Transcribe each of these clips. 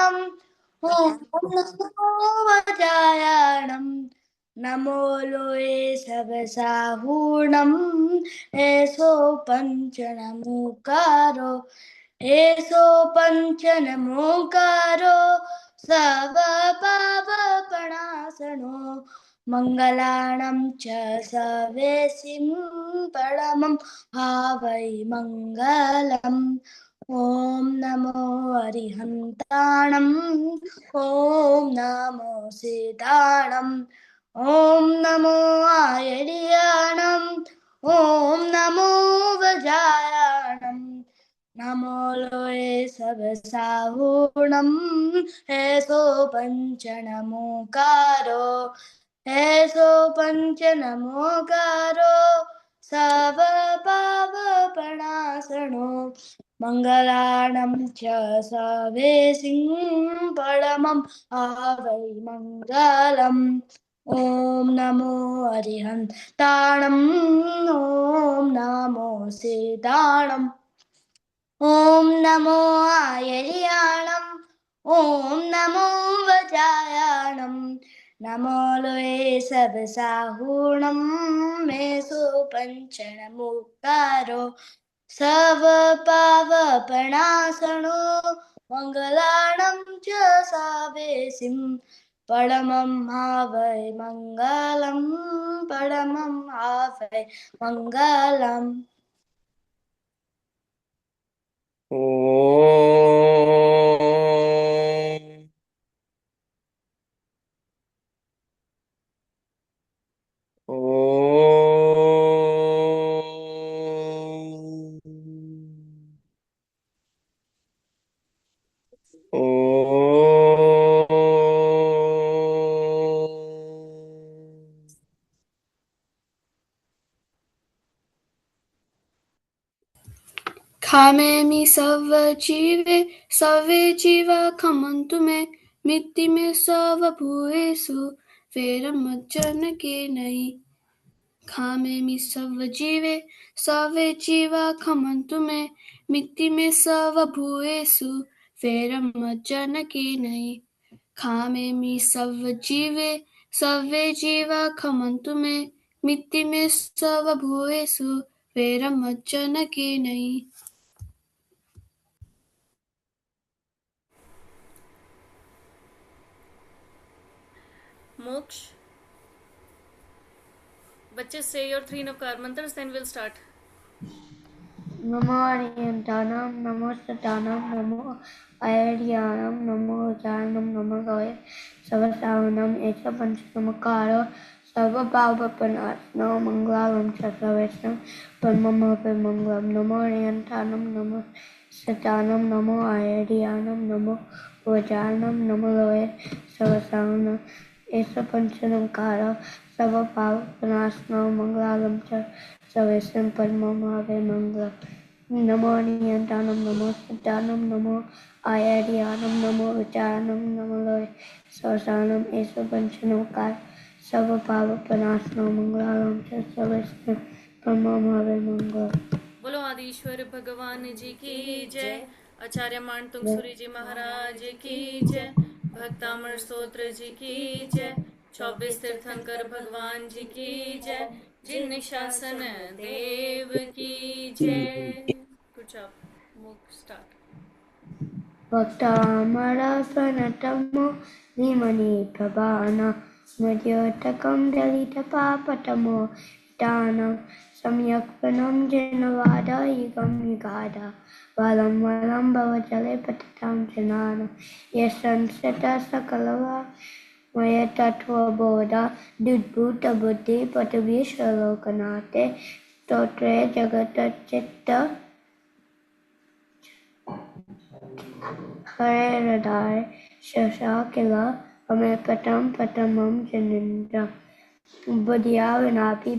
ॐ नमो वज्रायाणं नमो लोये सबसाहूणम् एषो पञ्चनमुकारो एषो पञ्चनमुकारो सर्वपापप्रणाशनो मङ्गलानं च सर्वेसिं परमं भावै मङ्गलम् ॐ नमो अरिहन्ताणम् ॐ नमो सीताणम् ॐ नमो आयर्याणम् ॐ नमो वज्रायाणम् नमो लोये सबसाहूणम् एषो पञ्चनमुकारो एषो पञ्चनमुकारो सर्वपापप्रणाशनो मङ्गलानं च सर्वेसिं परमं आवै मङ्गलम् ॐ नमो अरिहन्ताणम् ॐ नमो सीताणम् ॐ नमो आयर्याणम् ॐ नमो वज्रायाणम् नमो लोये सबसाहूणम् मेषो पञ्चनमुक्तारो सर्वपापप्रणाशनो मङ्गलानं च सावेसिं परमं आवै मङ्गलम् परमं आवै मङ्गलम् खामेमि सर्वजीवे सर्वे जीवा खमन्तु मे मिट्टी में सर्वभूतेषु वैरमज्जन के नहीं खामेमि सर्वजीवे सर्वे जीवा खमन्तु मे मिट्टी में सर्वभूतेषु वैरमज्जन के नहीं खामेमि सर्वजीवे सर्वे जीवा खमन्तु मे मिट्टी में सर्वभूतेषु वैरमज्जन के नहीं Moksh. Bachche, say your 3 Navkar mantras, then we'll start. नमो अरिहन्ताणं नमो सतानं नमो आयर्याणं नमो वज्रायाणं नमो लोये सबसाहूणम् एषो पञ्चनमुकारो सर्वपापप्रणाशनो मङ्गलानं च सर्वेषां परमं भवे मङ्गलम् नमो अरिहन्ताणं नमो सतानं नमो आयर्याणं नमो वज्रायाणं नमो लोये सबसाहूणम् एषो पञ्चनमुकारो सर्वपापप्रणाशनो मङ्गलानं च सर्वेषां परमं भवे मङ्गलम् नमो अरिहन्ताणं नमो सतानं नमो आयर्याणं नमो वज्रायाणं नमो लोये सबसाहूणम् एषो पञ्चनमुकारो सर्वपापप्रणाशनो मङ्गलानं च सर्वेषां परमं भवे मङ्गलम् बोलो आदिश्वर भगवान जी की जय। आचार्य मानतुंग जी महाराज की जय। भक्तामर स्तोत्र जी की जय। 24 तीर्थंकर भगवान जी की जय। जिन शासन देव की जय। Good job. मूक स्टार्ट। भक्तामरप्रणतमो धीमहि प्रभावनं मद्योतकं दलितपापतमो दानं सम्यक्पनं जनवादायिकं युगादा वलं वलं भवजले पतितं जनानं यशंसतः सकलवा मयतत्त्वबोधा दुद्भूतबुद्धि पटवीश्वलोकनाथे स्तोत्रे जगतचित्त हरे हृदय शशा किला हमें पटमं जनिन्द्रम बुधिया विनापि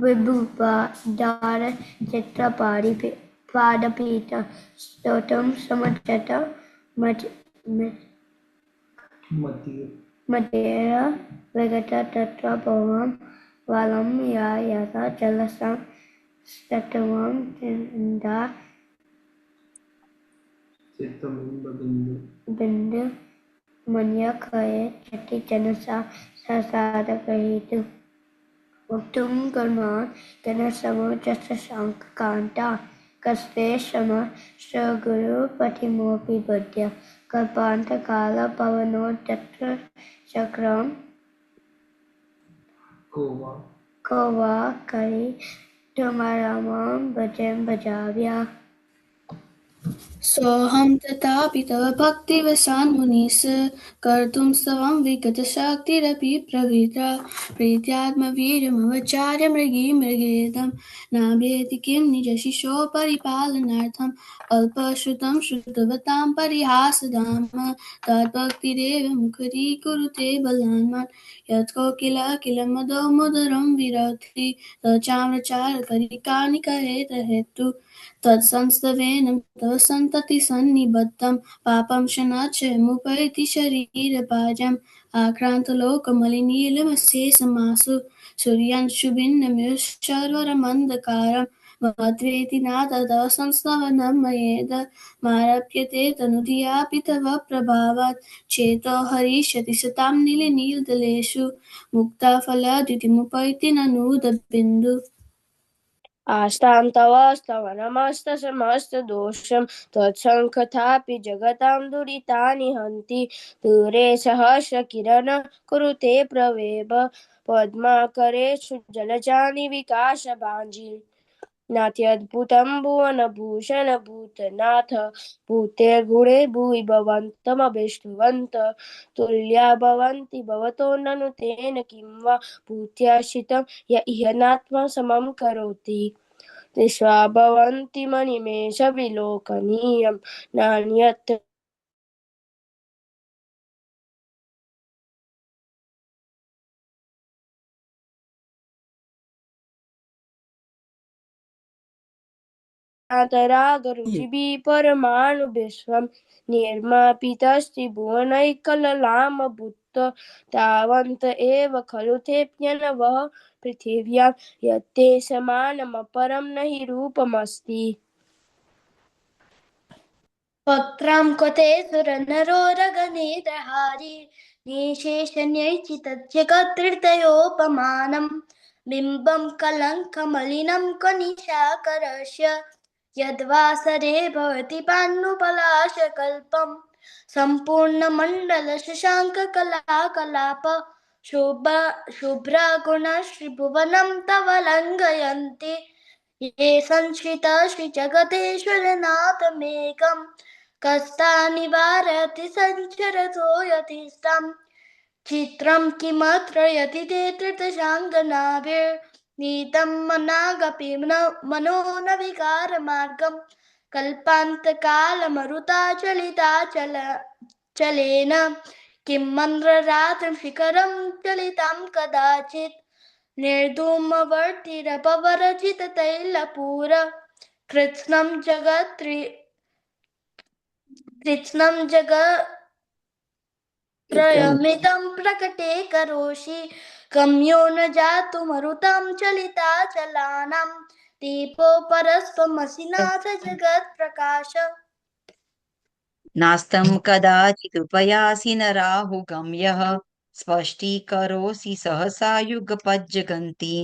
विभुपादार चित्रपादपीठ स्तोत्रम समर्चत मतेर विगत तत्र भवम वालम या यथा जलसं स्तवम चिन्दा बिंदु मनिया खये चटी जनसा साधकहितु उत्तम कर्मान जनसमो जस शंख कांता कस्ते सम सगुरु पतिमोपि बद्य कल्पांत काल पवनो तत्र चक्रम को वा करी तुमारामं भजन भजाव्या सोऽहं तथापि तव भक्तिवशान्मुनिस् कर्तुं स्तवं विगतशक्तिरपि प्रवृत्ता प्रीत्यात्मवीर्यमवचार्य मृगेदं नाभ्येति किं निजशिशो परिपालनार्थम् अल्पश्रुतं श्रुतवतां परिहासधाम तद्भक्तिरेव मुखरीकुरुते बलान्मान् यत्कोकिल मदो मुदरं विरक्ति तच्चामरचारकरिकानिकहेतु तत्संस्तवेन तव सन्ततिसन्निबद्धं पापं शनाक्षयमुपैति शरीरभाजम् आक्रान्तलोकमलिनीलमशेषमासु सूर्यांशुभिन्नमिषर्वरमन्धकारं मद्वेति नाथ तव संस्तवनं मयेद मारप्यते तनुधियापि तव प्रभावात् चेतो हरिष्यति सतां नीलनीलदलेषु मुक्ताफलद्युतिमुपैति ननुदबिन्दु आस्तां तव स्तवनमस्तसमस्तदोषं त्वत्सङ्कथापि जगतां दुरितानि हन्ति दूरे सहस्रकिरणः कुरुते प्रवेभ पद्माकरेषु जलजानि विकासभाञ्जिः नात्यद्भुतं भुवनभूषणभूतनाथ भूतेर्गुणे भुवि भवन्तमभिष्टवन्तः तुल्या भवन्ति भवतो ननु तेन किं वा भूत्याश्रितं य इह नात्मसमं करोति दृष्ट्वा भवन्ति मनिमेषविलोकनीयं नान्यत् आतरागरुचिभिः परमाणुविश्वं निर्मापितस्ति भुवनैकललामभूत् तावन्त एव खलु तेऽप्यनवः पृथिव्यां यत्ते समानमपरं न हि रूपमस्ति वक्त्रं क्वते सुरनरोरगनेत्रहारी निशेषन्यैचितजगत्त्रितयोपमानं बिम्बं कलङ्कमलिनं कनिशाकरस्य यद्वासरे भवति पाण्डुपलाशकल्पं सम्पूर्णमण्डलशशाङ्ककलाकलाप शुभ्रगुणश्रीभुवनं तव लङ्घयन्ति ये संश्रितश्रीजगदीश्वरनाथमेकं कस्तानिवारति संचरतो यतिष्ठं चित्रं किमत्र यतिते धृतशाङ्गनाभिर्नीतं मनागपि मनो न विकारमार्गं कल्पान्तकालमरुताचलिताचलेन किं मन्द्ररात्रिं शिखरं चलितं कदाचित् निर्धूमवर्तिरपवरचिततैलपूर कृत्स्नं जगत्त्रयमिदं प्रकटे करोषि गम्यो न जातु मरुतां चलिताचलानां दीपो परस्त्वमसि नाथ जगत्प्रकाश नास्तं कदाचिदुपयासि न राहुगम्यः स्पष्टीकरोऽसि सहसा युगपज्जगन्ति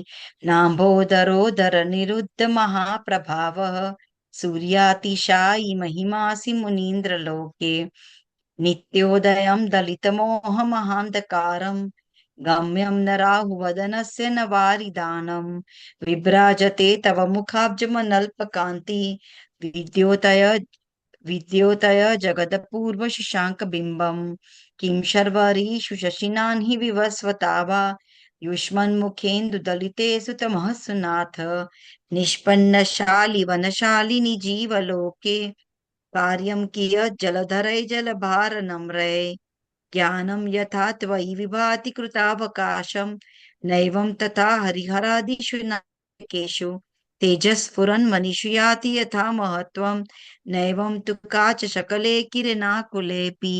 नाम्भोदरोदरनिरुद्धमहाप्रभावः सूर्यातिशायि महिमासि मुनीन्द्रलोके नित्योदयं दलितमोहमहान्धकारं गम्यं न राहुवदनस्य न वारिदानं विभ्राजते तव मुखाब्जमनल्पकान्ति विद्योतय जगदपूर्व शशाङ्कबिम्बं किं शर्वरीषु शशिनां हि विवस्वता वा युष्मन्मुखेन्दुदलितेषु तमःसु नाथ निष्पन्नशालि वनशालिनि जीवलोके कार्यं कियत् जलधरैर्जलभारनम्रै ज्ञानं यथा त्वयि विभाति कृतावकाशं नैवं तथा हरिहरादिषु नायकेषु तेजस्फुरन्मनिषु याति यथा महत्त्वं नैवं तु काच शकले किरणाकुलेऽपि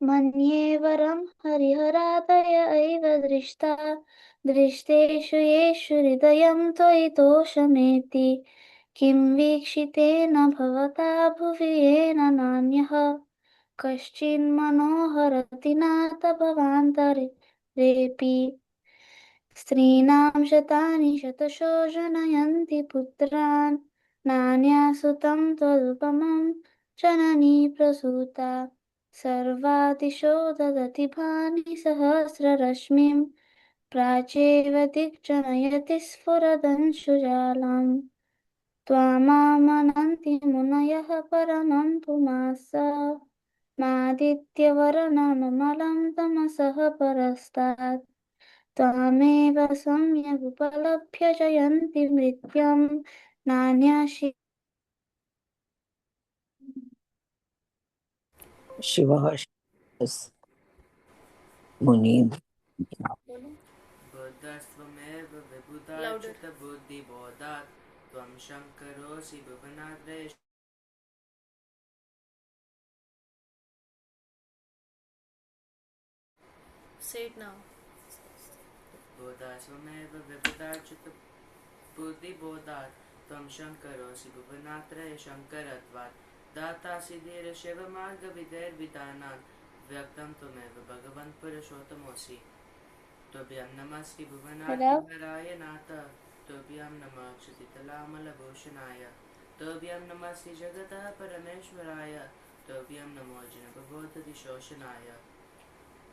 मन्ये वरं हरिहरादय एव दृष्टा दृष्टेषु येषु हृदयं त्वयि तोषमेति किं वीक्षितेन भवता भुवि येन नान्यः कश्चिन्मनोहरति नाथ भवान्तरेऽपि स्त्रीणां शतानि शतशो जनयन्ति पुत्रान् नान्यासुतं त्वदुपमं जननी प्रसूता सर्वादिशो ददति भानि सहस्ररश्मिं प्राचेव दिग्जनयति स्फुरदंशुजालम् त्वामामनन्ति मुनयः परमं पुमांस मादित्यवर्णममलं तमसः परस्तात् त्वामेव सम्यगुपलभ्य जयन्ति मृत्युं नान्याशि शिवः मुनि बुद्धस्त्वमेव Louder. विबुधाच्युतबुद्धिबोधात् त्वं शङ्करोऽसि भुवनाद्रेष Say it now. बुद्धस्त्वमेव विबुधाच्युतबुद्धिबोधात् त्वं शङ्करोऽसि भुवनात्रये शङ्करत्वात् दातासि धीरशिवमार्गविधैर्विधानान् व्यक्तं त्वमेव भगवन् पुरुषोत्तमोऽसि तुभ्यं नमस्ति भुवनात्महराय नाथ तुभ्यं नमः क्षुतितलामलभूषणाय तुभ्यं नमस्ति जगतः परमेश्वराय तुभ्यं नमो जिनप्रबोधतिशोषणाय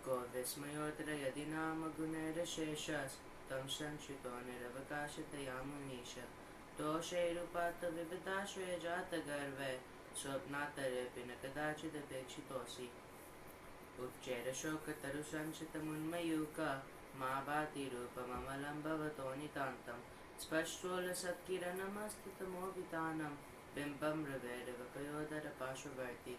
को विस्मयोऽत्र यदि नाम गुणैरशेषस्तं संश्रितो निरवकाशतया मुनीश दोषैरुपात्त विविधाश्रय जातगर्वै स्वप्नातरेऽपि न कदाचिदपेक्षितोऽसि उच्चैरशोकतरुसंशितमुन्मयूका मा भाति रूपममलं भवतो नितान्तं स्पष्टोलसत्किरणमस्तितमोभितानं बिम्बं हृदयैरवकयोदरपार्श्ववर्ति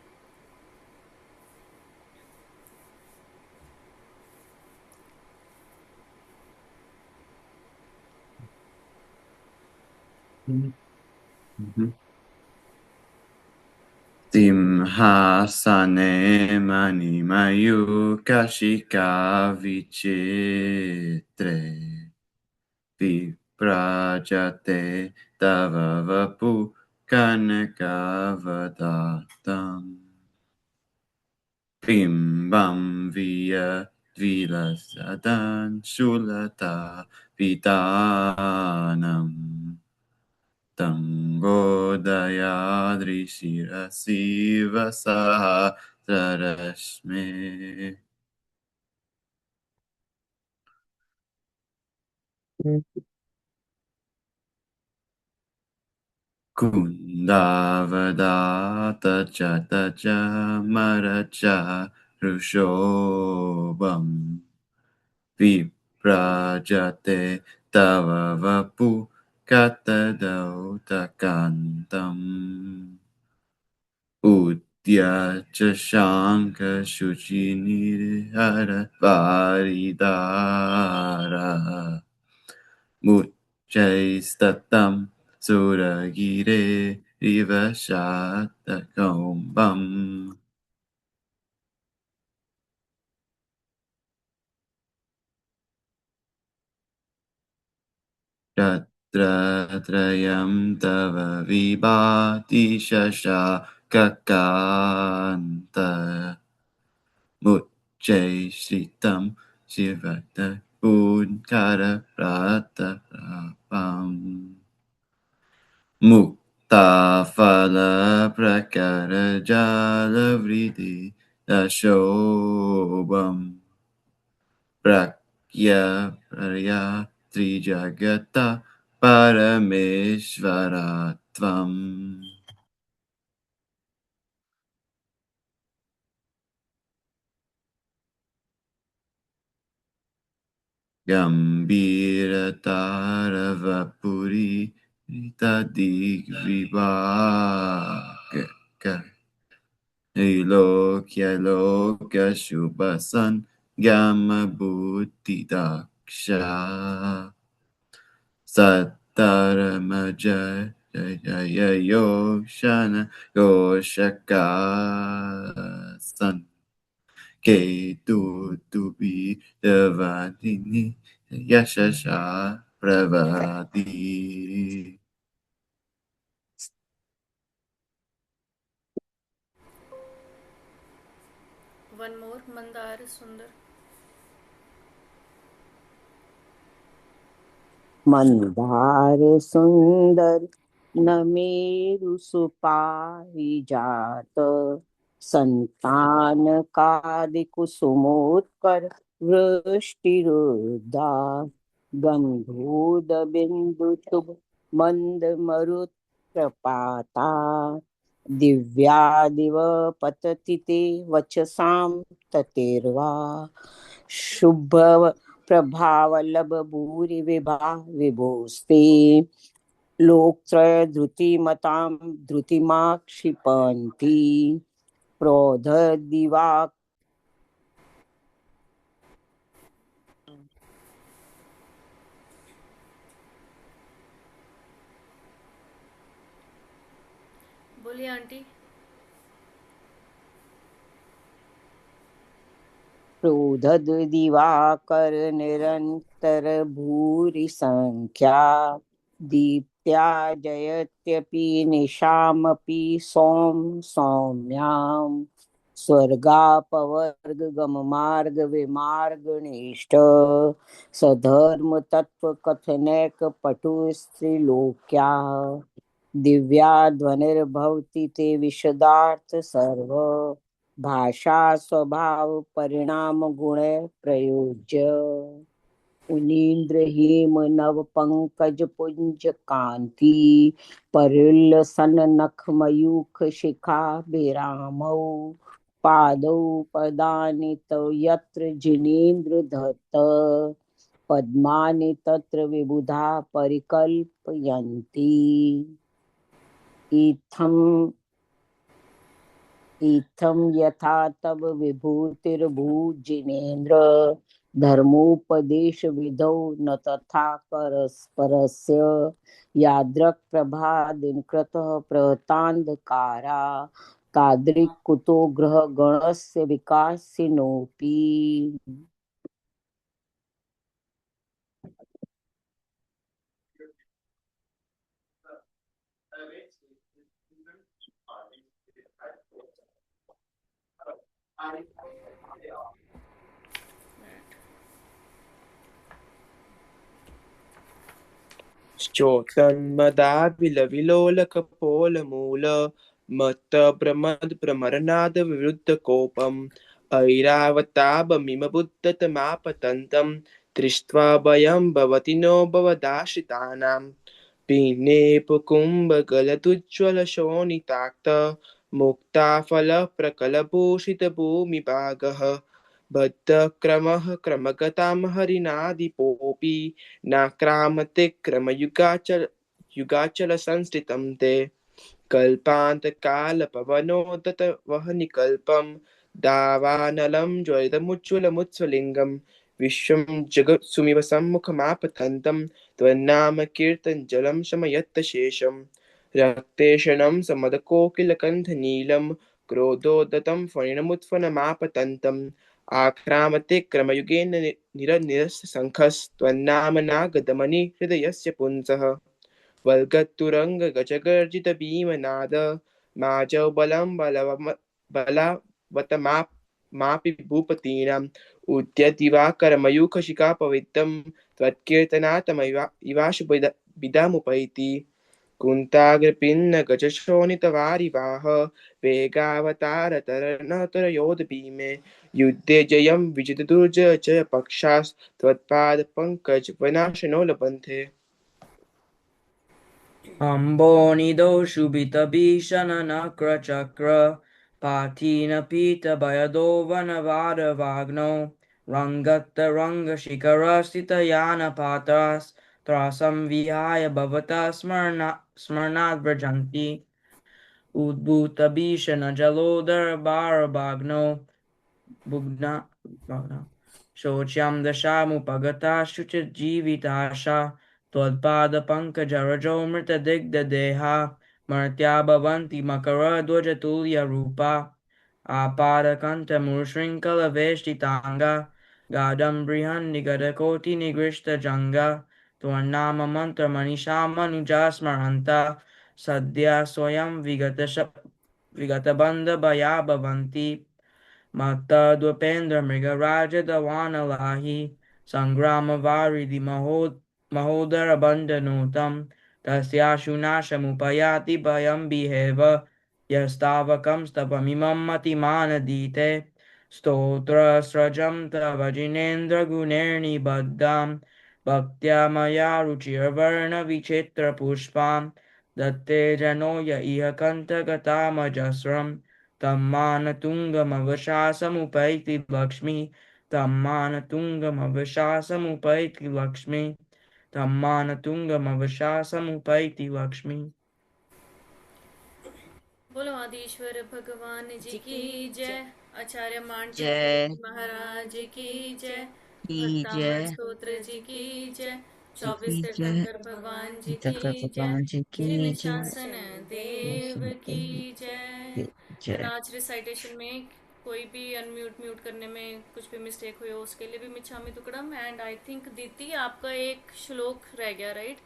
सिंहासने मणिमयूखशिखाविचित्रे विभ्राजते तव वपु कनकावदातम् बिम्बं विलसदंशुलता पितानम् तङ्गोदयाद्रिशिरसि वसहस्ररश्मे कुन्दावदात च तच मरच ऋषोभम् विभ्राजते तव वपु कतदौतकान्तम् उद्यच्च शाङ्खशुचिनिर्हर वारिदारः मुच्चैस्ततं सुरगिरेरिव शातकौम्बम् तत्र त्रयं तव विभाति शशाककान्त मुच्चैश्रितं शिवतपून्करप्रातरापम् मुक्ताफलप्रकरजालवृदि दशोभम् प्रख्यपर्या त्रिजगता परमेश्वरत्वम् गम्भीरतारवपुरी तदिग्विभाग लोक्यशुभसन् गमबुद्धिदाक्षा सत्तरमजय योषण योषकासन् केतुर्दुपि दवादिनि यशसा प्रवादी. One more, Mandar Sundar. Mandar सुंदर नमेरु सुपारिजात संतान कादि कुसुमोत्कर वृष्टिरुदा गंधोद बिंदु शुभ मंद मरुत प्रपाता दिव्यादिव पतति ते वचसां ततेर्वा शुभ प्रभावलभ भूरि विभा विभोस्ते लोकत्रय धृतिमतां धृतिमा क्षिपन्ति प्रोधदिवा बोलिए आंटी. प्रोधद दिवाकर निरंतर भूरि संख्या दीप्त्या जयत्यपि निशामपि सौम्यां स्वर्गापवर्गगममार्ग विमार्गनिष्ठ सधर्म तत्व कथनैक पटु स्त्रीलोक्या दिव्या ध्वनिर्भवति ते विशदार्थ सर्व भाषा स्वभाव परिणाम गुण प्रयोज्य उनीन्द्र हेम नव पंकज पुंज कांति परिल्सन नख मयूख शिखा विरामौ पादौ पदानि तव यत्र जिनेन्द्र धत्त पद्मानि तत्र विबुधा परिकल्पयन्ति इत्थं यथा तव विभूतिर्भुजिनेन्द्र धर्मोपदेश विधौ न तथा परस्परस्य यादृक् प्रभा दिनकृतः प्रहतान्धकारा तादृक् कुतो ग्रह गणस्य विकासिनोऽपि. श्चोतन्मदाविलविलोलकपोलमूल मत्तप्रमदप्रमरनादविरुद्धकोपम् ऐरावतापमिमबुद्धतमापतन्तं दृष्ट्वा भयं भवति नो भवदाश्रितानां पिन्नेपुकुम्भगलदुज्ज्वलशोणिताक्त मुक्ताफलप्रकलभूषितभूमिभागः बद्धक्रमः क्रमगतां हरिणादिपोऽपि नाक्रामते क्रमयुगाचलसंस्थितं ते कल्पान्तकालपवनोदतवहनिकल्पं दावानलं ज्वलितमुज्ज्वलमुत्स्वलिङ्गं विश्वं जगत्सुमिव सम्मुखमापतन्तं त्वन्नामकीर्तनजलं शमयत्तशेषं रक्तेशनं समदकोकिलकण्ठनीलं क्रोधोद्धतं फणिनमुत्फनमापतन्तम् आक्रामते क्रमयुगेन निरस्य शङ्खस्त्वन्नामनागदमनि हृदयस्य पुंसः वल्गतुरङ्गगजगर्जितभीमनाद माजौ बलं बलवतमापि भूपतीनाम् उद्यद्दिवाकरमयूखशिखापवित्रं त्वत्कीर्तनात्मविदामुपैति कुन्ताग्रपिन्नगजशोणितवारिवाह वेगावतारतरणतरयोधभीमे युद्धे जयं विजितदुर्जय पक्षास्त्वत्पादपङ्कजविनाशिनो लभन्ते. अम्बोनिदौ शुभितभीषणनक्रचक्र पार्थीनपीतभयदो वनवारवाग्नौ रङ्गतरङ्गशिखरस्थितयानपात्रास्त्रासं विहाय भवतः स्मरणात् व्रजन्ति उद्भूतभीषणजलोदरबारवाग्नौ शोच्यां दशामुपगता शुचिर्जीविताशा त्वत्पादपङ्कजरजो मृतदिग्धदेहा मर्त्या भवन्ति मकरध्वजतुल्यरूपा आपादकण्ठमुशृङ्खलवेष्टिताङ्गा गाढं बृहन्निगडकोटिनिगृष्टजङ्गा त्वन्नाममन्त्रमनिशामनुजा स्मरन्ता सद्या स्वयं विगतबन्धभया भवन्ति मत्तद्वपेन्द्रमृगराजदवानलाहि सङ्ग्रामवारिधि महोदरबन्धनुतं तस्याशु नाशमुपयाति भयं विहेव यस्तावकं स्तवमिमं मतिमानदीते स्तोत्रस्रजं तव जिनेन्द्रगुणैर्निबद्धां भक्त्या मया रुचिर्वर्णविचित्रपुष्पां दत्ते जनो य इह कण्ठगतामजस्रं तं मानतुङ्गमवशासमुपैति लक्ष्मी तं मानतुङ्गमवशासमुपैति लक्ष्मी तं मानतुङ्गमवशासमुपैति लक्ष्मी। बोलो आदिश्वर भगवान जी की जय। आचार्य मान जय महाराज की जय। की भक्तामर जय स्तोत्र जी की जय। जी 24 की जय तीर्थंकर भगवान जी की जय। भगवान जी की जिन जय शासन देव की जय। जय। एंड आज रिसाइटेशन में कोई भी अनम्यूट म्यूट करने में कुछ भी मिस्टेक हुई हो उसके लिए भी मिच्छामि दुक्कडम। एंड आई थिंक दीदी आपका एक श्लोक रह गया, राइट?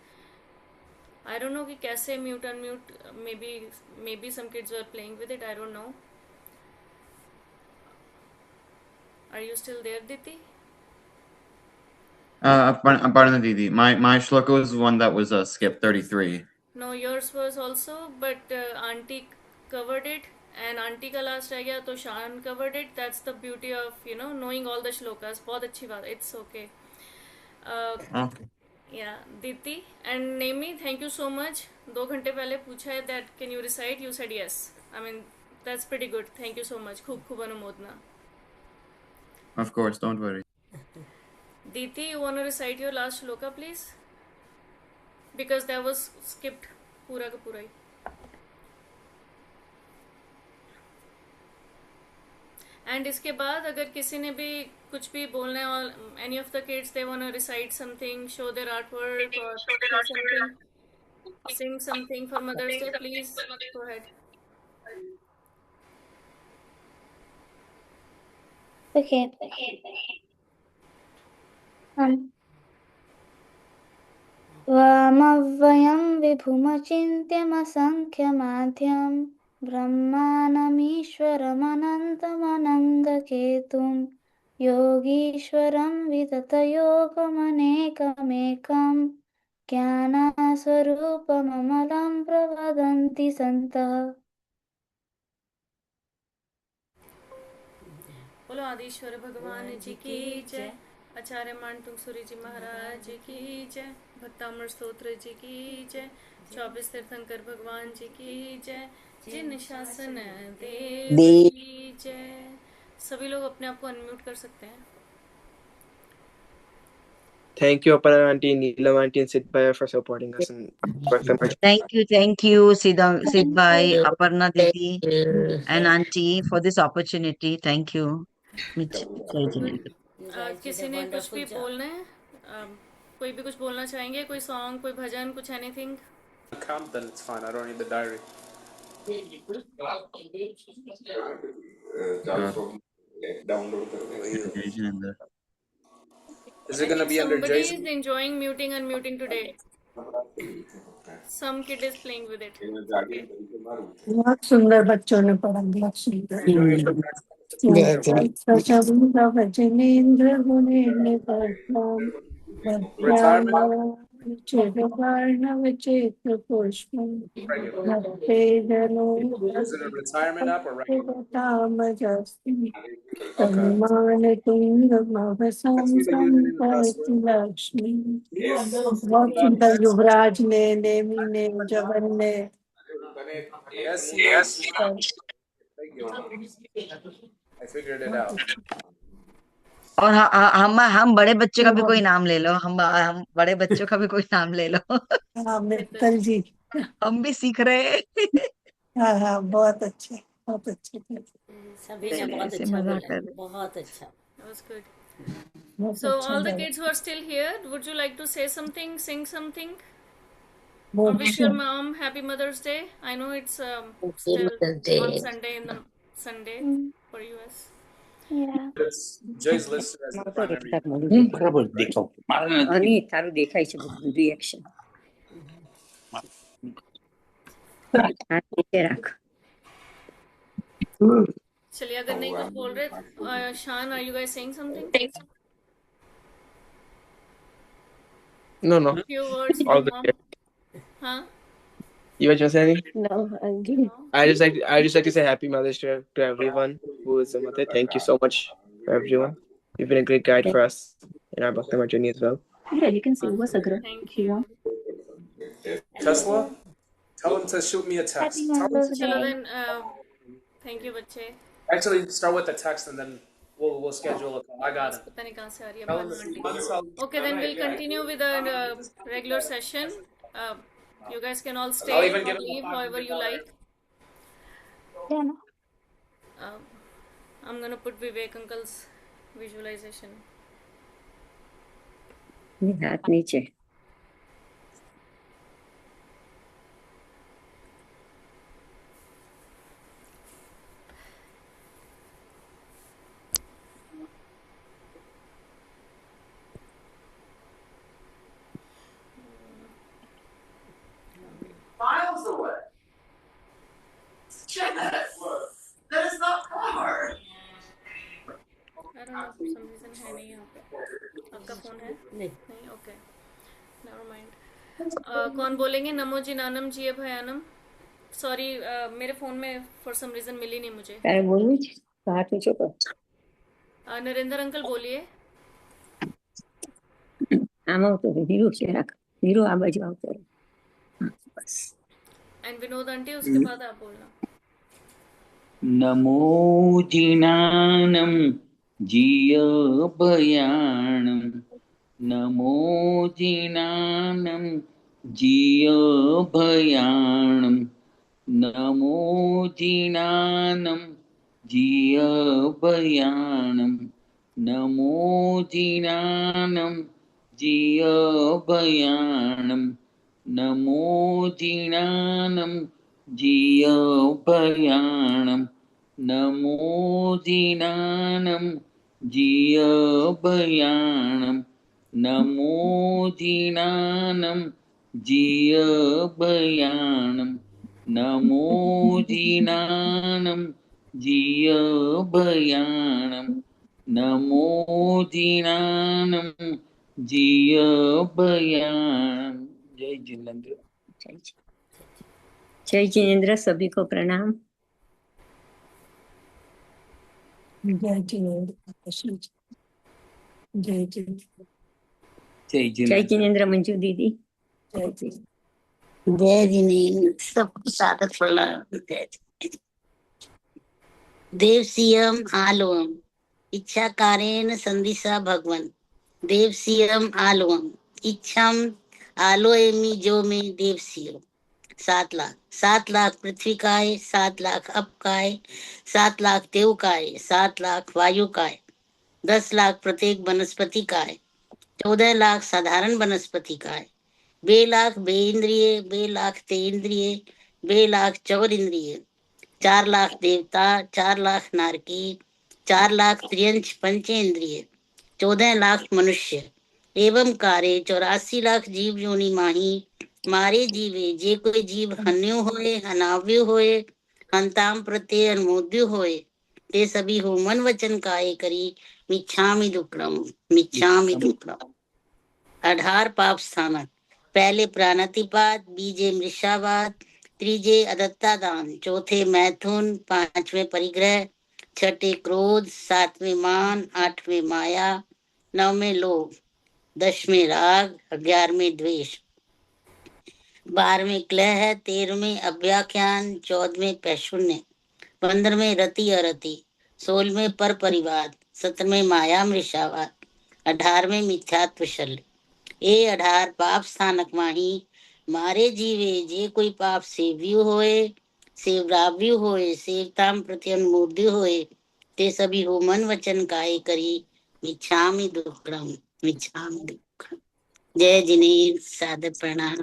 I don't know कि कैसे mute unmute, maybe some kids were playing with it, I don't know. Are you still there, Diti? Pardon, Didi. My shloka was the one that was skip 33. No, yours was also, but auntie covered it, and auntie का last रह गया तो Shan covered it. That's the beauty of knowing all the shlokas. बहुत अच्छी बात, it's okay. Okay. Yeah, Diti and Nemi, thank you so much. 2 घंटे पहले पूछा है that can you recite? You said yes. I mean that's pretty good. Thank you so much. खूब अनुमोदना. Of course, don't worry. Diti, you want to recite your last shloka, please? Because that was skipped पूरा का पूरा ही. And इसके बाद अगर किसी ने भी कुछ भी बोलना है और any of the kids they want to recite something, show their artwork or sing something for Mother's Day, please go ahead. Okay. वामव्ययं विभुमचिन्त्यमसङ्ख्यमाध्यं ब्रह्माणमीश्वरमनन्तमनङ्गकेतुं योगीश्वरं विततयोगमनेकमेकं ज्ञानस्वरूपममलं प्रवदन्ति सन्तः। बोलो आदिश्वर भगवान जी की जय। आचार्य मानतुंग सूरी जी महाराज की जय। भक्तामृत स्तोत्र जी की जय। 24 तीर्थंकर भगवान जी की जय। जिन शासन देव की जय। सभी लोग अपने आप को अनम्यूट कर सकते हैं। Thank you, Aparna auntie, Neelam auntie, and Sid Bhai for supporting us and Thank you, Sid Bhai, Aparna Didi, and Auntie for this opportunity. Thank you. किसी ने कुछ भी बोलना है? कोई भी कुछ बोलना चाहेंगे? कोई सॉन्ग, कोई भजन, कुछ anything? Come, then it's fine. I don't need the diary. Is it gonna be under Jason? Somebody is enjoying muting and unmuting today. Some kid is playing with it. Okay. बहुत सुंदर बच्चों ने पढ़ा, बहुत सुंदर। भजनेन्द्र गुणेन्द्र चिरवर्णविचित्र पुष्पं भक्ते जनो तन्मानतुङ्गमवसंसम्पयति लक्ष्मी। बहुत सुंदर युवराज ने, नेमी ने, जगन ने। Yes. I figured it out. और हम बड़े बच्चे का भी कोई नाम ले लो। हम बड़े बच्चों का भी कोई नाम ले लो। मित्तल जी, हम भी सीख रहे हैं। हाँ, बहुत अच्छे, बहुत अच्छे। सभी ने बहुत अच्छा बोला, बहुत अच्छा। That was good. So all the kids who are still here, would you like to say something, sing something? Or wish your mom happy Mother's Day? I know it's still on Sunday in the Sunday for US. Yeah. It's Jay's listed as the primary. હું બરાબર દેખાવ અને તારું દેખાય છે બધું reaction નીચે રાખ चलिए अगर नहीं कुछ बोल रहे, शान, are you guys saying something? No, no. Few words All from good. mom. Huh? You want to say anything? No, I'm good. I just like to say Happy Mother's Day to everyone who is a mother. Thank you so much for everyone. You've been a great guide for us in our Bhakti journey as well. Yeah, you can say Vasagra Thank if you want. Tesla, tell him to shoot me a text. Happy Tell him Mother's to- चलो Day. then, thank you बच्चे. Actually, start with the text and then we'll schedule a call. I got it. पता नहीं कहाँ से आ रही है Tell Bhanu him aunty. to- Okay, then we'll continue with the regular session. You guys can all stay I'll even or give him leave a however you like. Yeah, no. I'm gonna put Vivek uncle's visualization. હાથ નીચે miles away. Janet, that is not hard. I don't know, for some reason है नहीं यहाँ पे. आपका phone है? नहीं. Okay. Never mind. कौन बोलेंगे? नमो जिनानम जिये भयानम. Sorry, मेरे फोन में for some reason मिली नहीं मुझे. તારે બોલવું છે તો હાથ નીચે કર नरेंद्र अंकल बोलिए. આમ આવતો રહે હીરો છે રાખ હીરો આ બાજુ આવતો રહે બસ And विनोद आंटी उसके बाद आप बोलना. नमो जिनानं जिय भयानं नमो जिनानं जिय भयानं नमो जिनानं जिय भयानं नमो जिनानं जिय भयानं नमो जिनानं जिय भयानं नमो जिनानं जिय भयानं नमो जिनानं जिय भयानं नमो जिनानं जिय भयानं नमो जिनानं जिय भयानं जय जिनेंद्र. जय जिनेंद्र. सभी को प्रणाम. जय जिनेंद्र. जय जिनेंद्र. जय जिनेंद्र. मंजू दीदी. जय जिनेंद्र. जय जिनेंद्र. सबको सादर प्रणाम. जय जिनेंद्र. देवसियम आलोम इच्छाकारेण संदिशा भगवन देवसियम आलोम इच्छाम आलोएमी जो में देवसियम 7 लाख पृथ्वी काय 7 लाख अप काय 7 लाख देव काय 7 लाख वायु काय 10 लाख प्रत्येक वनस्पति काय 14 लाख साधारण वनस्पति काय 2 लाख बेइंद्रिय 2 लाख तेन्द्रिय 2 लाख चौर इंद्रिय 4 लाख देवता 4 लाख नारकी 4 लाख त्रियंश पंचेंद्रिय 14 लाख मनुष्य एवं कार्य 84 लाख जीव योनि माही मारे जीवे जे कोई जीव हन्यो होए हनाव्य होए हंताम प्रत्यय अनुमोद्य होए ते सभी हो मन वचन काय करी मिच्छामि दुक्कडम 18 पाप स्थानक पहले प्राणातिपात बीजे मृषावाद त्रीजे अदत्ता दान चौथे मैथुन 5वें परिग्रह 6ठे क्रोध 7वें मान 8वें माया 9वें लोभ 10वें राग 11वें द्वेष 12वें क्लह 13वें अव्याख्यान 14वें पैशून्य 15वें रति अरति 16वें पर परिवाद 17वें माया मृषावाद 18वें मिथ्यात्व शल्य ए 18 पाप स्थानक माही मारे जीवे जे कोई पाप सेव्यु होए सेवराव्यु होए सेवताम प्रति अनुमोद्य होए ते सभी हो मन वचन काय करी मिच्छामि दुक्कडम मिच्छामि दुक्कडम. जय जिनेंद्र. सादर प्रणाम.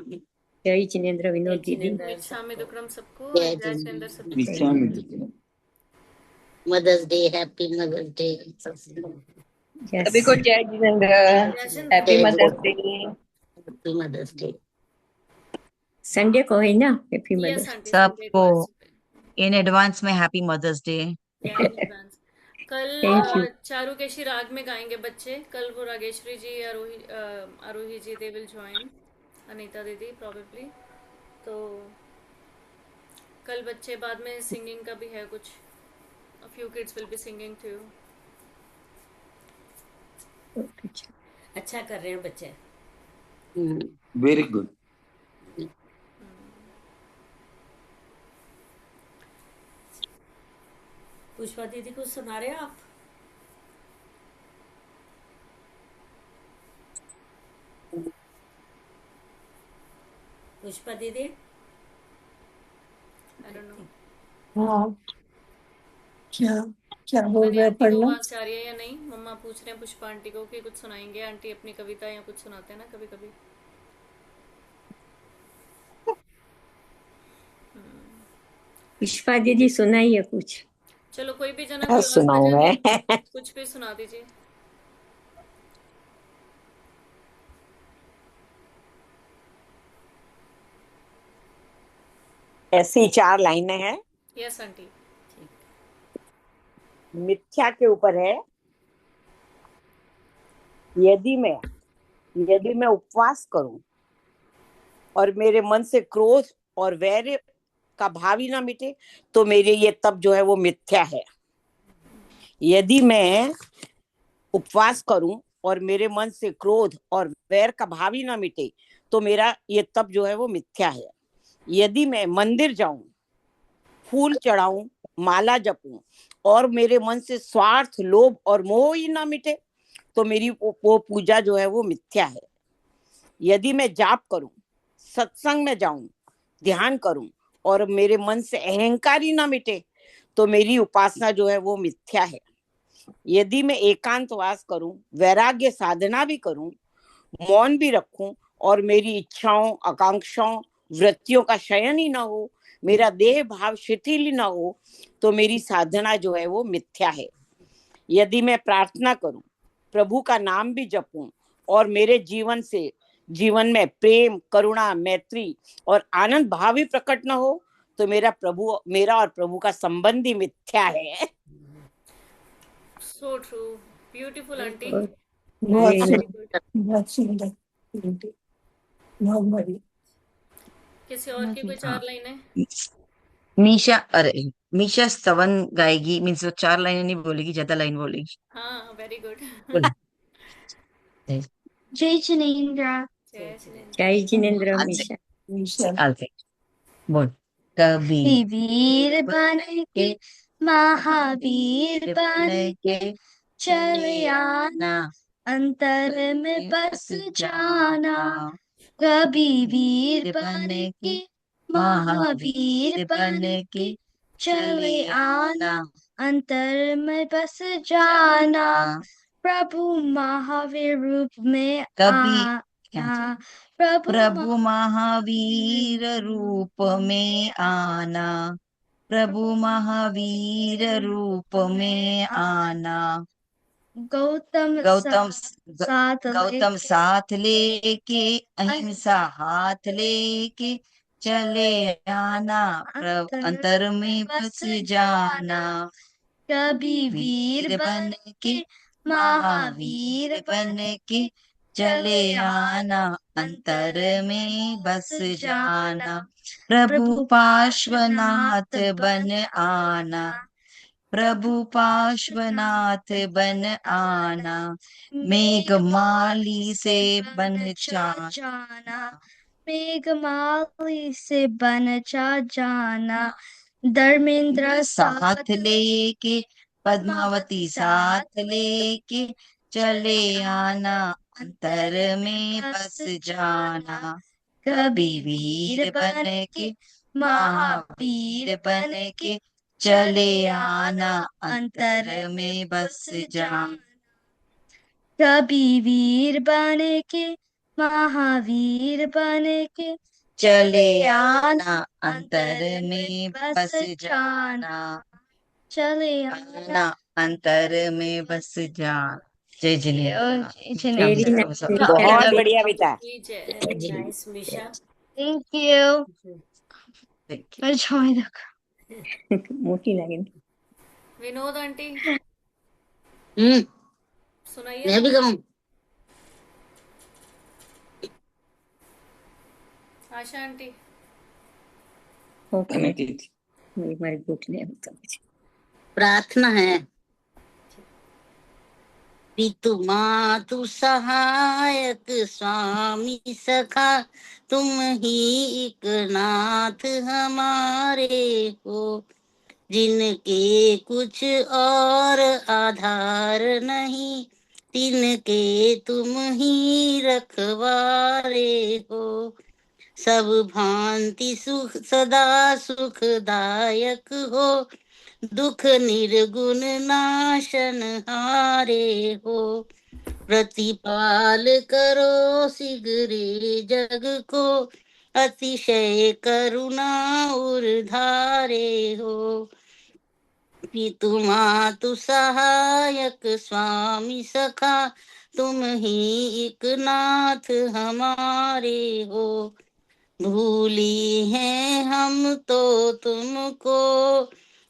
जय जिनेंद्र. विनोद दीदी. मिच्छामि दुक्कडम सबको. जय जय जिनेंद्र सबको. मिच्छामि दुक्कडम. Mother's day, happy mother's day. सभी को जय Jinendra, happy mother's day. Happy mother's day. Sunday को है ना happy yes mother's. Aunty, Sunday को सबको है। इन एडवांस में happy mother's day. Yeah, in advance. कल Thank you. चारुकेशी राग में गाएंगे बच्चे। कल वो Rageshwari ji, Arohi ji, they will join, Anita दीदी प्रोबेबली। तो कल बच्चे, बाद में सिंगिंग का भी है कुछ, a few kids will be singing too. अच्छा कर रहे हैं बच्चे। Very good. पुष्पा दीदी कुछ सुना रहे हो आप? पुष्पा दीदी, I don't know. हाँ, क्या क्या बोल अरे रहे आंटी को पढ़ना? आवाज आ रही है या नहीं? मम्मा पूछ रहे हैं पुष्पा आंटी को कि कुछ सुनाएंगे। आंटी अपनी कविता या कुछ सुनाते हैं ना कभी कभी। पुष्पा दीदी सुनाइए कुछ। चलो कोई भी जना क्या कोई आवाज सुनाऊं बजा मैं? दे, कुछ भी सुना दीजिए। ऐसी 4 लाइनें हैं। Yes aunty. मिथ्या के ऊपर है। यदि मैं उपवास करूं और मेरे मन से क्रोध और वैर का भाव ही ना मिटे तो मेरे ये तप जो है वो मिथ्या है। यदि मैं उपवास करूं और मेरे मन से क्रोध और वैर का भाव ही ना मिटे तो मेरा ये तप जो है वो मिथ्या है। यदि मैं मंदिर जाऊं, फूल चढ़ाऊं, माला जपूं और मेरे मन से स्वार्थ, लोभ और मोह ही ना मिटे तो मेरी वो पूजा जो है वो मिथ्या है। यदि मैं जाप करूं, सत्संग में जाऊं, ध्यान करूं और मेरे मन से अहंकार ही ना मिटे तो मेरी उपासना जो है वो मिथ्या है। यदि मैं एकांतवास करूं, वैराग्य साधना भी करूं, मौन भी रखूं और मेरी इच्छाओं, आकांक्षाओं, वृत्तियों का शयन ही ना हो, मेरा देह भाव शिथिल ही ना हो तो मेरी साधना जो है वो मिथ्या है। यदि मैं प्रार्थना करूं, प्रभु का नाम भी जपूं और मेरे जीवन में प्रेम, करुणा, मैत्री और आनंद भाव ही प्रकट न हो तो मेरा और प्रभु का संबंध ही मिथ्या है। So true, beautiful aunty. बहुत सुंदर, बहुत सुंदर, बहुत बढ़िया। किसी और की कोई 4 लाइनें? मीशा स्तवन गाएगी, मीन्स वो 4 लाइनें नहीं बोलेगी, ज्यादा लाइन बोलेगी। हाँ, वेरी गुड। बोल। जय जिनेंद्र। जय जिनेंद्र मीशा। आलते बोल। कभी वीर बन के, महावीर बन के चले आना, अंतर में बस जाना। कभी वीर बन के, महावीर बन के चले आना, अंतर में बस जाना। प्रभु महावीर रूप में आना, प्रभु महावीर रूप में आना, प्रभु महावीर रूप में आना। गौतम साथ लेके अहिंसा हाथ लेके चले आना, अंतर में बस जाना। कभी वीर बन के, महावीर बन के चले आना, अंतर में बस जाना। प्रभु पार्श्वनाथ बन आना, प्रभु पार्श्वनाथ बन आना। मेघमाली से बन जाना, मेघमाली से बन जाना। धर्मेंद्र साथ लेके, पद्मावती साथ लेके चले आना, अंतर में बस जाना। कभी वीर बन के, महावीर बन के चले आना, अंतर में बस जाना। कभी वीर बन के, महावीर बन के चले आना, अंतर में बस जाना। चले आना अंतर में बस जा। जय Jinendra. Very thank nice you बहुत बढ़िया बेटा। की जय वेरी नाइस मिशा यू पर छोड़ दो मोटी लगे। विनोद आंटी सुनाइए मैं भी ना। कहूँ। आशा आंटी ओके मेरी घुटने प्रार्थना है। पितु मातु सहायक स्वामी सखा तुम ही एक नाथ हमारे हो, जिनके कुछ और आधार नहीं, तिनके तुम ही रखवारे हो। सब भांति सुख सदा सुखदायक हो, दुख निर्गुण नाशन हारे हो। प्रतिपाल करो शीघ्रे जग को, अतिशय करुणा उर्धारे हो। पितु मातु सहायक स्वामी सखा तुम ही एक नाथ हमारे हो। भूली हैं हम तो तुमको,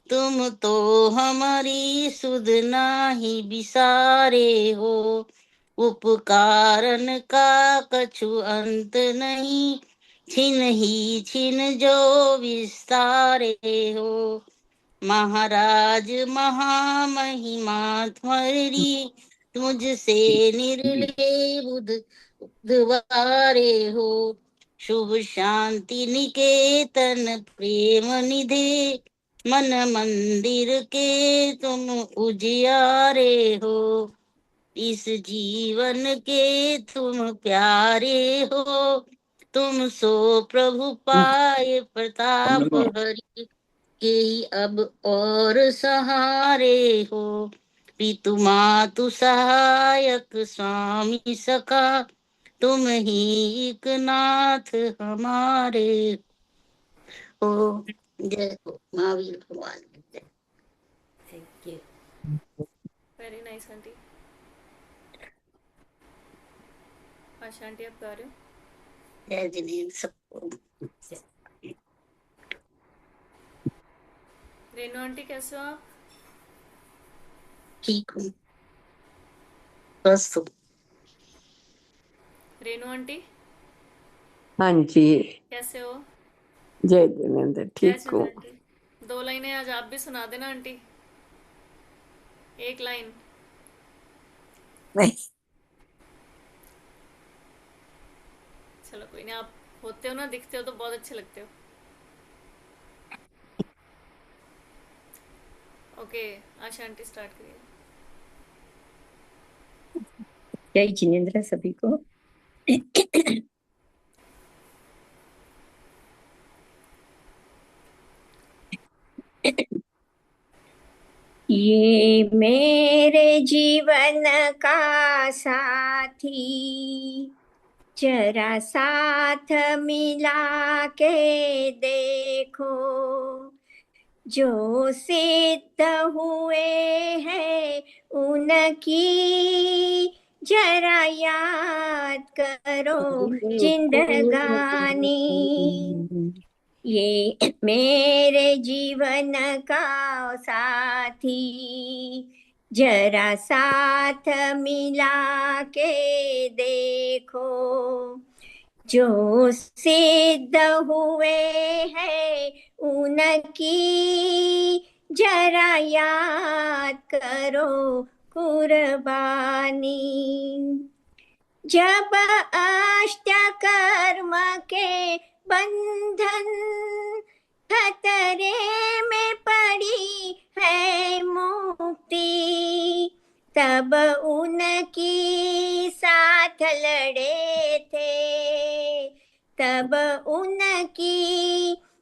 तुम तो हमारी सुध नाही बिसारे हो। उपकारन का कछु अंत नहीं, छिन ही छिन जो विस्तारे हो। महाराज महामहिमा तुम्हारी, मुझसे निर्ले बुध बुधवारे हो। शुभ शांति निकेतन प्रेम निधे, मन मंदिर के तुम उजियारे हो। इस जीवन के तुम प्यारे हो, तुम सो प्रभु पाए प्रताप हरि के अब और सहारे हो। पितु मातु सहायक स्वामी सखा तुम ही एक नाथ हमारे हो। जय हो महावीर भगवान की जय। Thank you very nice aunty. Asha aunty आप गा रहे हो। जय जिनेन्द्र सबको। रेनू आंटी कैसे हो आप। ठीक हूँ बस। रेनू आंटी हाँ जी कैसे हो। जय जिनेन्द्र जय ठीक श्री हूँ। आंटी 2 लाइनें आज आप भी सुना देना आंटी। 1 लाइन। नहीं चलो कोई नहीं, आप होते हो ना, दिखते हो तो बहुत अच्छे लगते हो। ओके आशा आंटी स्टार्ट करिए। जय जिनेन्द्र सभी को। ये मेरे जीवन का साथी, जरा साथ मिला के देखो, जो सिद्ध हुए हैं उनकी जरा याद करो जिंदगानी। ये मेरे जीवन का साथी, जरा साथ मिला के देखो, जो सिद्ध हुए हैं उनकी जरा याद करो कुर्बानी। जब अष्टकर्म के बंधन खतरे में पड़ी है मुक्ति, तब उनकी साथ लड़े थे, तब उनकी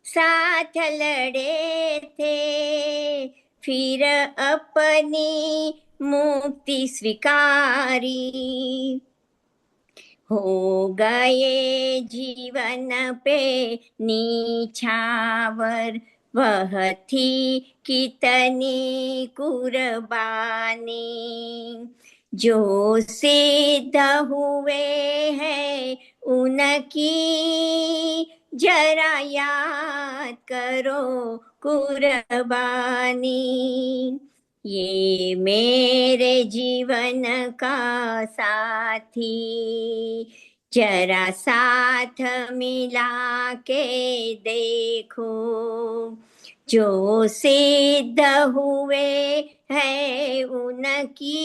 साथ लड़े थे, फिर अपनी मुक्ति स्वीकारी। हो गए जीवन पे नीछावर वह थी कितनी कुर्बानी, जो सिद्ध हुए हैं उनकी जरा याद करो कुर्बानी। ये मेरे जीवन का साथी, जरा साथ मिला के देखो, जो सिद्ध हुए हैं उनकी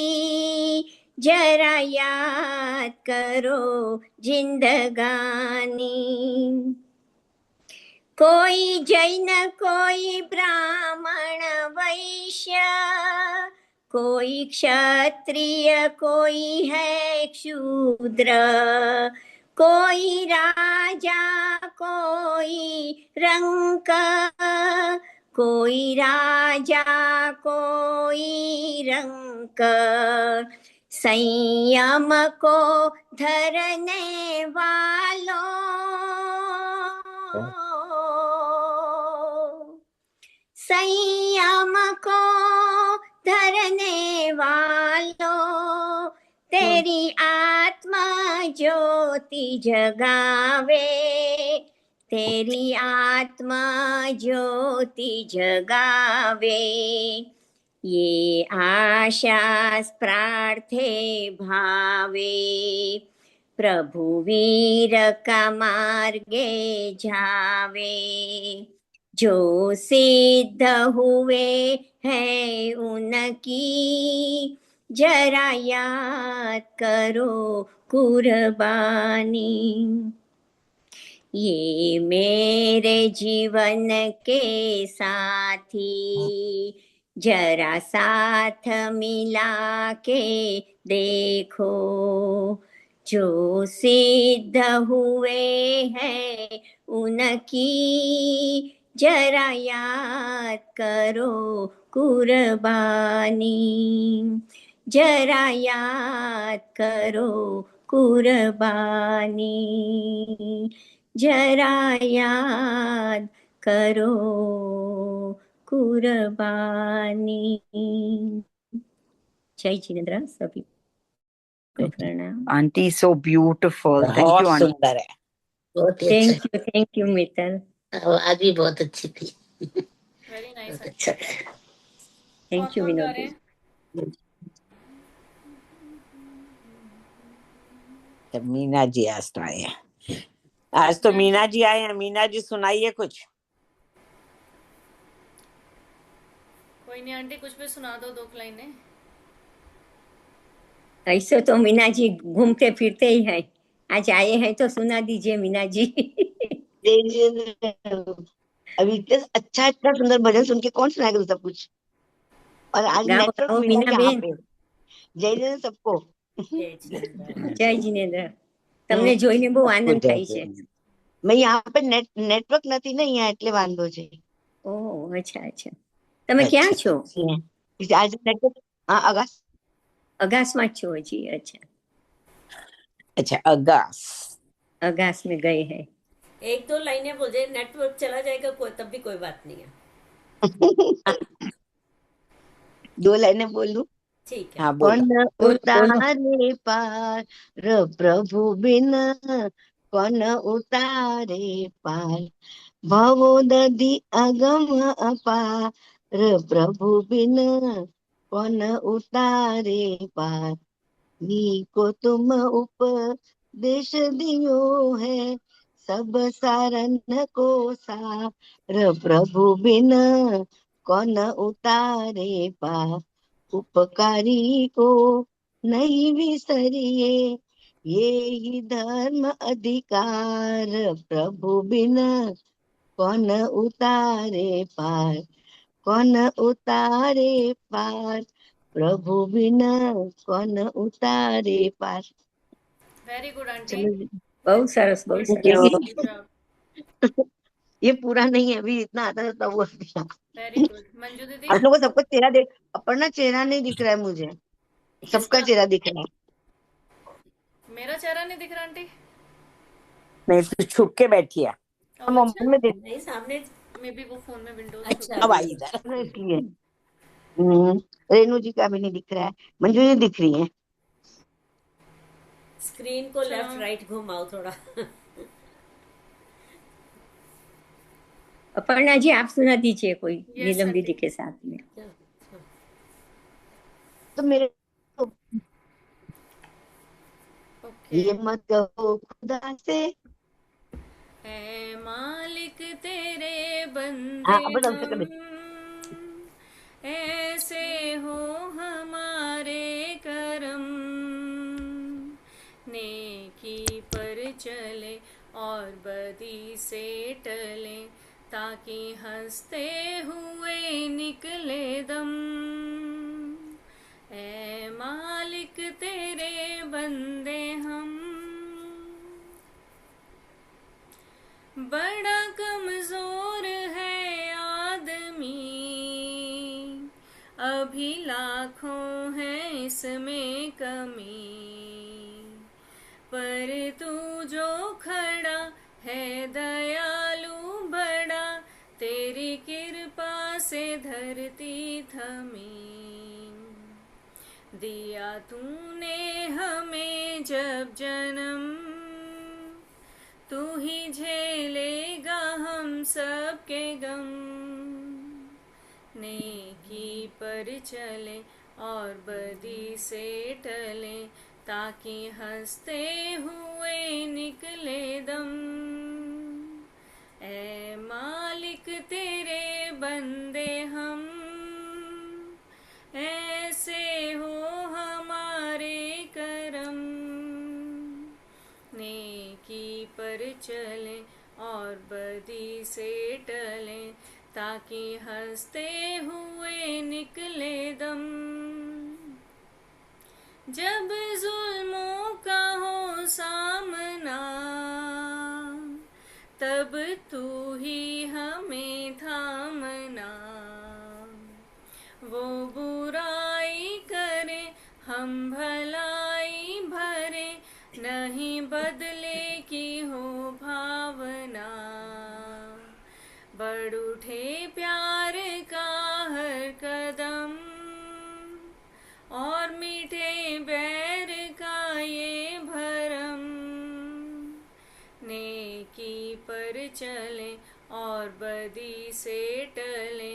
जरा याद करो जिंदगानी। कोई जैन, कोई ब्राह्मण वैश्य, कोई क्षत्रिय, कोई है शूद्र, कोई राजा, कोई रंक, कोई राजा, कोई रंक, संयम को धरने वालों, संयम को धरने वालों, तेरी आत्मा ज्योति जगावे, तेरी आत्मा ज्योति जगावे। ये आशा प्रार्थे भावे, प्रभु वीर का मार्गे जावे, जो सिद्ध हुए हैं उनकी जरा याद करो कुर्बानी। ये मेरे जीवन के साथी, जरा साथ मिला के देखो, जो सिद्ध हुए हैं उनकी जरा याद करो कुर्बानी, जरा याद करो कुर्बानी, जरा याद करो कुर्बानी। जय जिनेंद्र, सभी को प्रणाम। Aunty so beautiful, thank you बहुत आंटी। सुंदर है। बहुत ही अच्छा, थैंक यू मित्तल, आवाज भी बहुत अच्छी थी। Very nice. अच्छा, थैंक यू विनोद। मीना जी आज तो आए हैं, आज तो मीना जी आए हैं। मीना जी सुनाइए कुछ। कोई नहीं आंटी, कुछ भी सुना दो, 2 लाइनें। ऐसे तो मीना जी घूमते फिरते ही हैं, आज आए हैं तो सुना दीजिए मीना जी। अभी इतना अच्छा इतना सुंदर भजन सुन के कौन सुनाएगा सब कुछ। और आज नेटवर्क मिला यहाँ पे। जय जय सबको। जय जिनेंद्र, તમને જોઈને બહુ આનંદ થાય છે। मैं यहाँ पे नेटवर्क નથી ને અહીંયા એટલે વાંધો છે। ઓહ અચ્છા અચ્છા, તમે ક્યાં છો? आज नेटवर्क अगास में છો जी? अच्छा अच्छा, अगास में गए हैं। 1-2 लाइनें बोल दे, नेटवर्क चला जाएगा कोई तब भी कोई बात नहीं है। 2 लाइनें बोल दूं? ठीक है। हाँ, कौन उतारे पार प्रभु बिन, कौन उतारे पार भवो दधि अगम अपार प्रभु बिन, कौन उतारे पार। नी को तुम उपदेश दियो है, सब सारन को सार प्रभु बिन, कौन उतारे पार। उपकारी को नहीं विसरिए, ये ही धर्म अधिकार प्रभु बिन, कौन उतारे पार, कौन उतारे पार प्रभु बिन, कौन उतारे पार। वेरी गुड आंटी, बहुत सरस, बहुत सरस। ये पूरा नहीं है, अभी इतना आता था तब वो दिया। Very good. मंजू दीदी, आप लोगों को सबको चेहरा देख, अपना चेहरा नहीं दिख रहा है मुझे, सबका चेहरा दिख रहा है। मेरा चेहरा नहीं दिख रहा आंटी? नहीं, तो छुप के बैठी है। नहीं, सामने में भी वो फोन में विंडोज अच्छा अब आई इधर। तो इसलिए रेणु जी का भी नहीं दिख रहा है, मंजू जी दिख रही है। स्क्रीन को अच्छा। लेफ्ट राइट घुमाओ थोड़ा। अपर्णा जी आप सुना दीजिए कोई Yes, नीलम दीदी आंटी। के साथ में। तो मेरे ओके। ये मत कहो खुदा से। ऐ मालिक तेरे हाँ बंदे अब बताओ से कर हम, ऐसे हो हमारे करम, नेकी पर चले और बदी से टले, ताकि हंसते हुए निकले दम। ऐ मालिक तेरे बंदे हम, बड़ा कमजोर है आदमी, अभी लाखों है इसमें कमी, पर तू जो खड़ा है दयालु बड़ा, तेरी कृपा से धरती थमी। दिया तूने हमें जब जन्म, तू ही झेलेगा हम सबके गम, नेकी पर चले और बदी से टले, ताकि हंसते हुए निकले दम। ऐ मालिक तेरे बंदे हम, ऐसे हो हमारे करम, नेकी पर चले और बदी से टले, ताकि हंसते हुए निकले दम। जब जुल्मों का हो सामना, तब तू ही हमें थामना, वो बुराई करे हम भलाई भरे, नहीं बदले की हो भावना, बढ़ उठे प्यार का हर कदम, और मीठे बैर का ये भरम, नेकी पर चले और बदी से टले,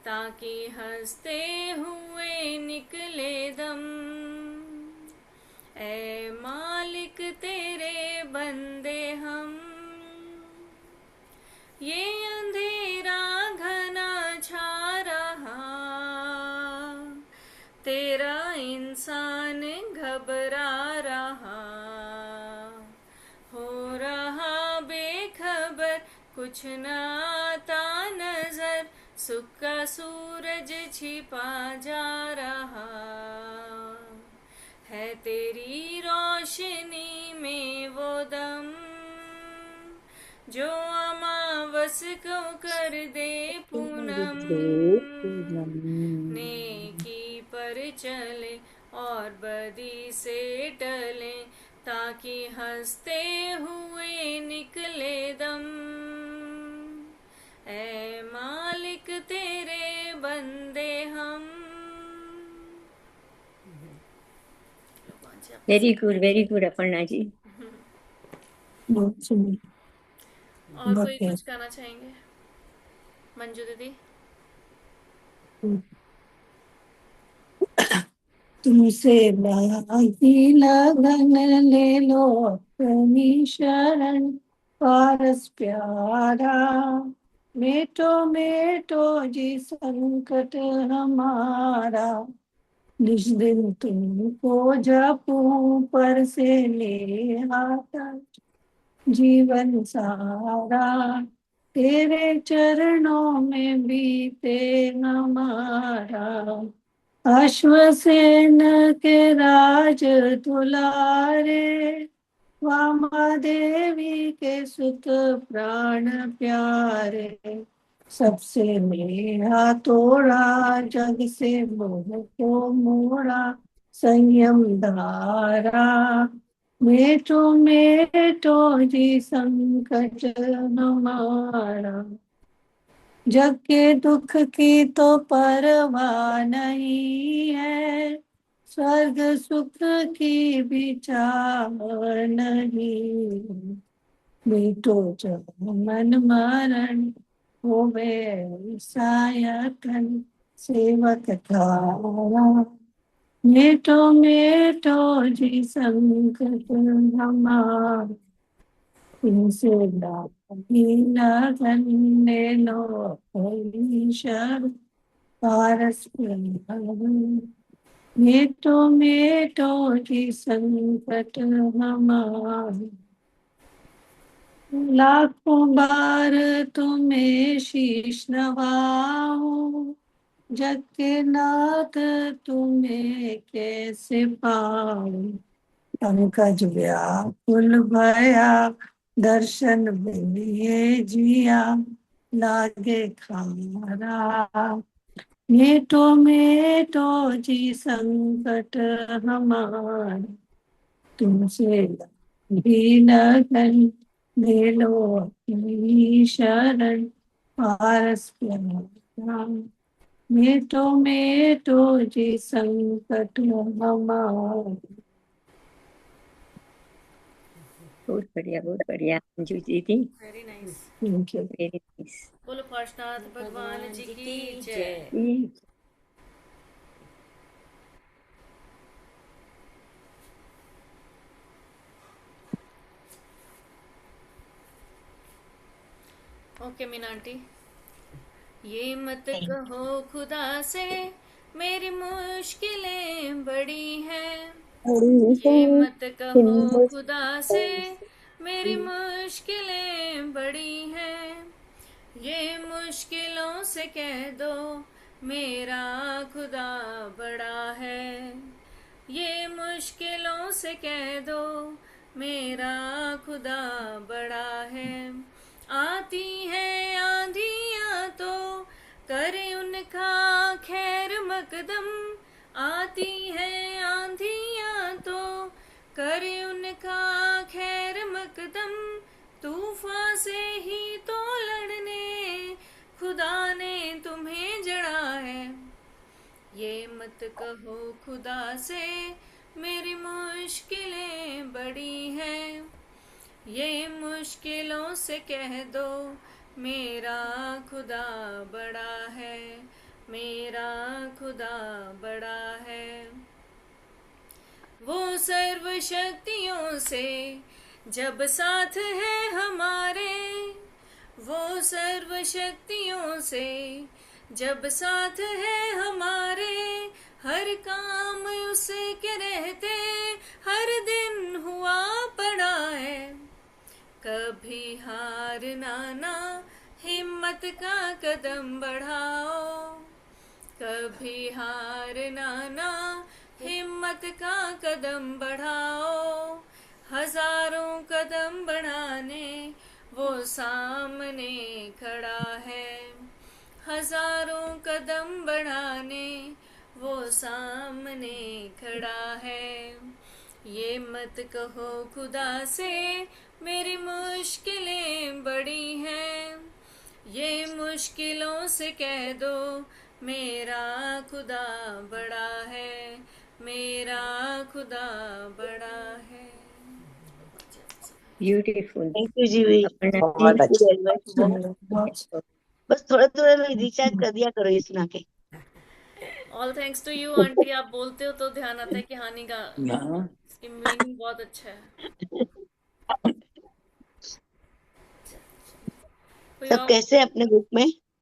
ताकि हंसते हुए निकले दम। ऐ मालिक तेरे बंदे हम, ये अंधेरा घना छा रहा, तेरा इंसान घबरा रहा, हो रहा बेखबर कुछ न आता नजर, सुख का सूरज छिपा जा रहा, है तेरी रोशनी में वो दम, जो अमावस को कर दे पूनम, नेकी पर चले और बदी से टले, ताकि हंसते हुए निकले दम। ऐ मालिक तेरे बंदे हम। Very good Aparna ji. बहुत सुंदर। और कोई बहुत कुछ कहना चाहेंगे? मंजू दीदी। तुमसे लागी लगन ले लो अपनी शरण, पारस प्यारा, मेटो जी संकट हमारा, निज दिन तुमको जपूं पर से ले आता जीवन सारा, तेरे चरणों में बीते हमारा, अश्वसेन के राज दुलारे, वामा देवी के सुत प्राण प्यारे, सबसे नेहा तोड़ा जग से मोह को मोड़ा, संयम धारा, मेटो जी संकट हमारा। जग के दुख की तो परवाह नहीं है, स्वर्ग सुख की भी चाह नहीं। मीठो जब मन मरण होवे सायकन सेवक थारा। मीठो मीठो जी संकट हमार, तुमसे लागी लगन ले लो ईश्वर पारस मीठो मीठो जी संकट हमार। लाखों बार तुम्हें शीश नवाऊं, जग के नाथ तुम्हें कैसे पाऊं। पंकज व्याकुल भया दर्शन बिन जिया, लागे खारा। मीठो मीठो जी संकट हमार, तुमसे भी लगन ले लो अपनी शरण पारस प्यारा। मीठो मीठो जी संकट हमार। बहुत बढ़िया अंजू दीदी। Very nice. Thank you. Very nice. बोलो पार्शनाथ भगवान जी की जय। Okay Meena aunty. ये मत कहो खुदा से मेरी मुश्किलें बड़ी हैं, ये मत कहो खुदा से मेरी मुश्किलें बड़ी हैं, ये मुश्किलों से कह दो मेरा खुदा बड़ा है, ये मुश्किलों से कह दो मेरा खुदा बड़ा है। आती है आंधियां तो करे उनका खैर मकदम, आती है आंधियां तो करे उनका खैर मकदम, तूफान से ही तो लड़ने खुदा ने तुम्हें जड़ा है। ये मत कहो खुदा से मेरी मुश्किलें बड़ी हैं, ये मुश्किलों से कह दो मेरा खुदा बड़ा है, मेरा खुदा बड़ा है। वो सर्वशक्तियों से जब साथ है हमारे, वो सर्वशक्तियों से जब साथ है हमारे, हर काम उसके रहते हर दिन हुआ पड़ा है। कभी हार ना हिम्मत का कदम बढ़ाओ, कभी हार ना हिम्मत का कदम बढ़ाओ, हजारों कदम बढ़ाने वो सामने खड़ा है, हजारों कदम बढ़ाने वो सामने खड़ा है। ये मत कहो खुदा से मेरी मुश्किलें बड़ी हैं, ये मुश्किलों से कह दो मेरा खुदा बड़ा है, मेरा खुदा बड़ा है। ब्यूटीफुल। थैंक यू जी। बहुत अच्छा। बस थोड़ा थोड़ा रिचार्ज कर दिया करो ये सुना के। All thanks to you aunty. आप बोलते हो तो ध्यान आता है कि हानि का इसकी मीनिंग बहुत अच्छा है। सब कैसे अपने ग्रुप में?